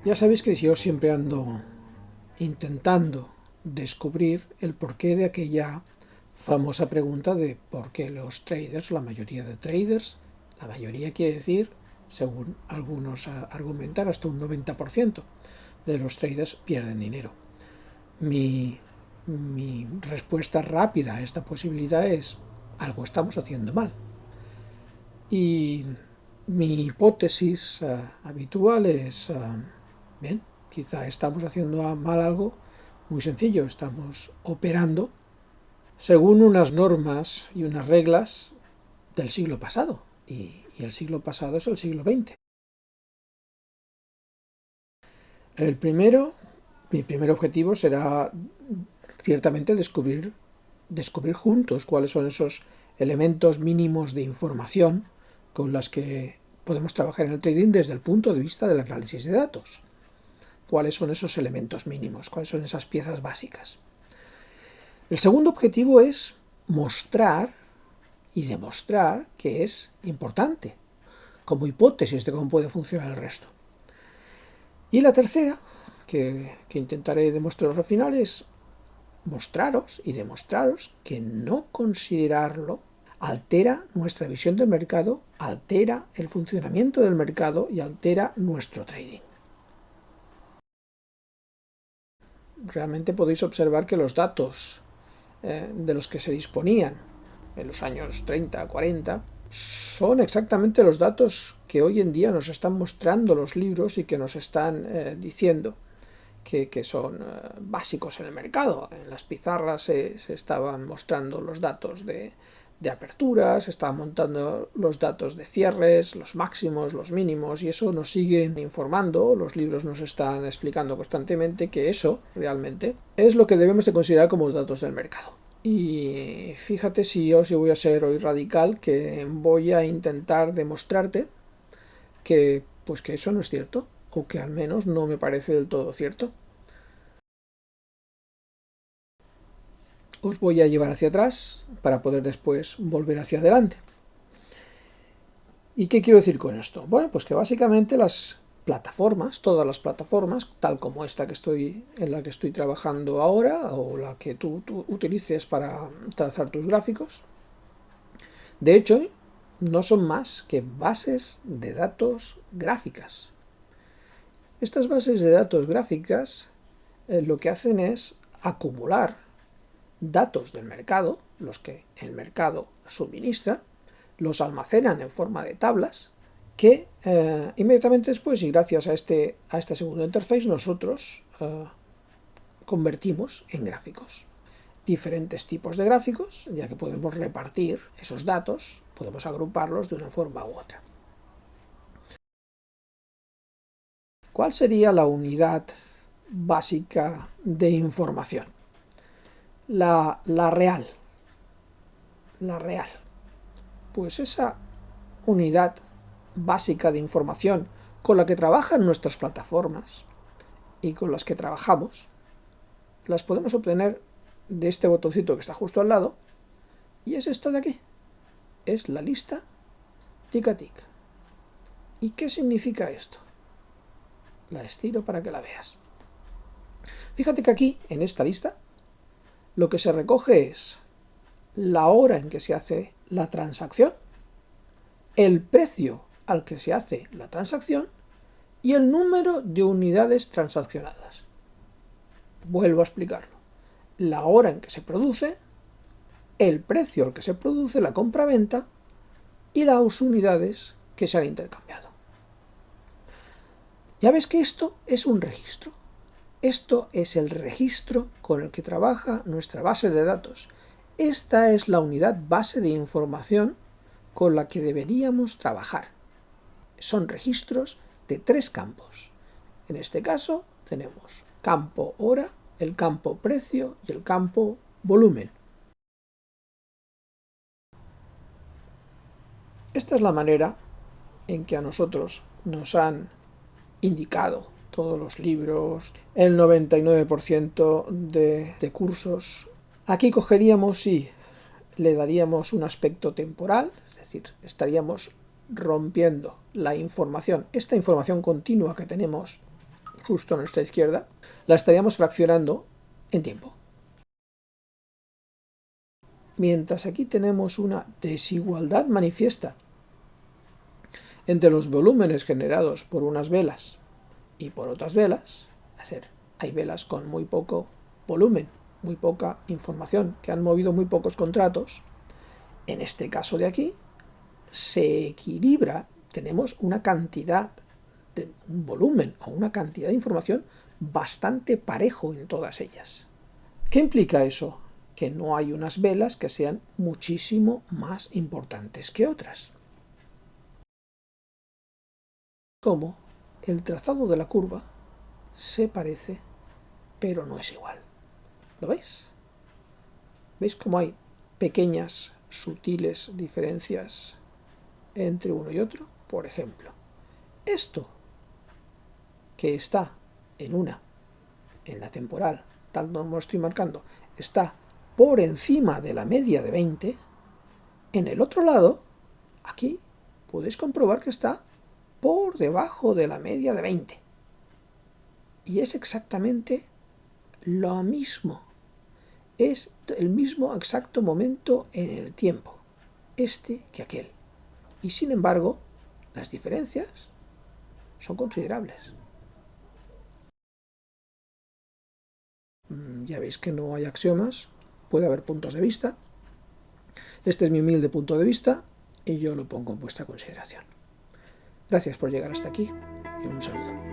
Ya sabéis que yo siempre ando intentando descubrir el porqué de aquella famosa pregunta de por qué los traders, la mayoría de traders, la mayoría quiere decir, según algunos argumentan, hasta un 90% de los traders pierden dinero. Mi respuesta rápida a esta posibilidad es: algo estamos haciendo mal. Y mi hipótesis habitual es, bien, quizá estamos haciendo mal algo muy sencillo, estamos operando según unas normas y unas reglas del siglo pasado, y el siglo pasado es el siglo XX. Mi primer objetivo será ciertamente descubrir juntos cuáles son esos elementos mínimos de información con las que podemos trabajar en el trading desde el punto de vista del análisis de datos. ¿Cuáles son esos elementos mínimos? ¿Cuáles son esas piezas básicas? El segundo objetivo es mostrar y demostrar que es importante, como hipótesis de cómo puede funcionar el resto. Y la tercera, que intentaré demostrar al final, es mostraros y demostraros que no considerarlo altera nuestra visión del mercado, altera el funcionamiento del mercado y altera nuestro trading. Realmente podéis observar que los datos de los que se disponían en los años 30, 40, son exactamente los datos que hoy en día nos están mostrando los libros y que nos están diciendo que son básicos en el mercado. En las pizarras se estaban mostrando los datos de aperturas, se estaban montando los datos de cierres, los máximos, los mínimos, y eso nos siguen informando. Los libros nos están explicando constantemente que eso realmente es lo que debemos de considerar como los datos del mercado. Y fíjate si voy a ser hoy radical, que voy a intentar demostrarte que eso no es cierto, o que al menos no me parece del todo cierto. Os voy a llevar hacia atrás para poder después volver hacia adelante. ¿Y qué quiero decir con esto? Bueno, pues que básicamente las plataformas, todas las plataformas, tal como esta en la que estoy trabajando ahora, o la que tú utilices para trazar tus gráficos, de hecho, no son más que bases de datos gráficas. Estas bases de datos gráficas lo que hacen es acumular datos del mercado, los que el mercado suministra, los almacenan en forma de tablas que inmediatamente después, y gracias a esta segunda interface, nosotros convertimos en gráficos. Diferentes tipos de gráficos, ya que podemos repartir esos datos, podemos agruparlos de una forma u otra. ¿Cuál sería la unidad básica de información? La real. La real. Pues esa unidad básica de información con la que trabajan nuestras plataformas y con las que trabajamos, las podemos obtener de este botoncito que está justo al lado, y es esta de aquí. Es la lista tic a tic. ¿Y qué significa esto? La estiro para que la veas. Fíjate que aquí, en esta lista, lo que se recoge es la hora en que se hace la transacción, el precio al que se hace la transacción y el número de unidades transaccionadas. Vuelvo a explicarlo. La hora en que se produce, el precio al que se produce la compra-venta y las unidades que se han intercambiado. Ya ves que esto es un registro. Esto es el registro con el que trabaja nuestra base de datos. Esta es la unidad base de información con la que deberíamos trabajar. Son registros de 3 campos. En este caso tenemos campo hora, el campo precio y el campo volumen. Esta es la manera en que a nosotros nos han indicado todos los libros, el 99% de cursos. Aquí cogeríamos y le daríamos un aspecto temporal, es decir, estaríamos rompiendo la información, esta información continua que tenemos justo a nuestra izquierda, la estaríamos fraccionando en tiempo. Mientras aquí tenemos una desigualdad manifiesta entre los volúmenes generados por unas velas y por otras velas, hay velas con muy poco volumen, muy poca información, que han movido muy pocos contratos. En este caso de aquí, se equilibra, tenemos una cantidad de un volumen o una cantidad de información bastante parejo en todas ellas. ¿Qué implica eso? Que no hay unas velas que sean muchísimo más importantes que otras. Como el trazado de la curva se parece, pero no es igual. ¿Lo veis? ¿Veis cómo hay pequeñas, sutiles diferencias entre uno y otro? Por ejemplo, esto que está en la temporal, tal como lo estoy marcando, está por encima de la media de 20, en el otro lado, aquí, podéis comprobar que está por debajo de la media de 20. Y es exactamente lo mismo. Es el mismo exacto momento en el tiempo, este que aquel. Y sin embargo, las diferencias son considerables. Ya veis que no hay axiomas, puede haber puntos de vista. Este es mi humilde punto de vista y yo lo pongo en vuestra consideración. Gracias por llegar hasta aquí y un saludo.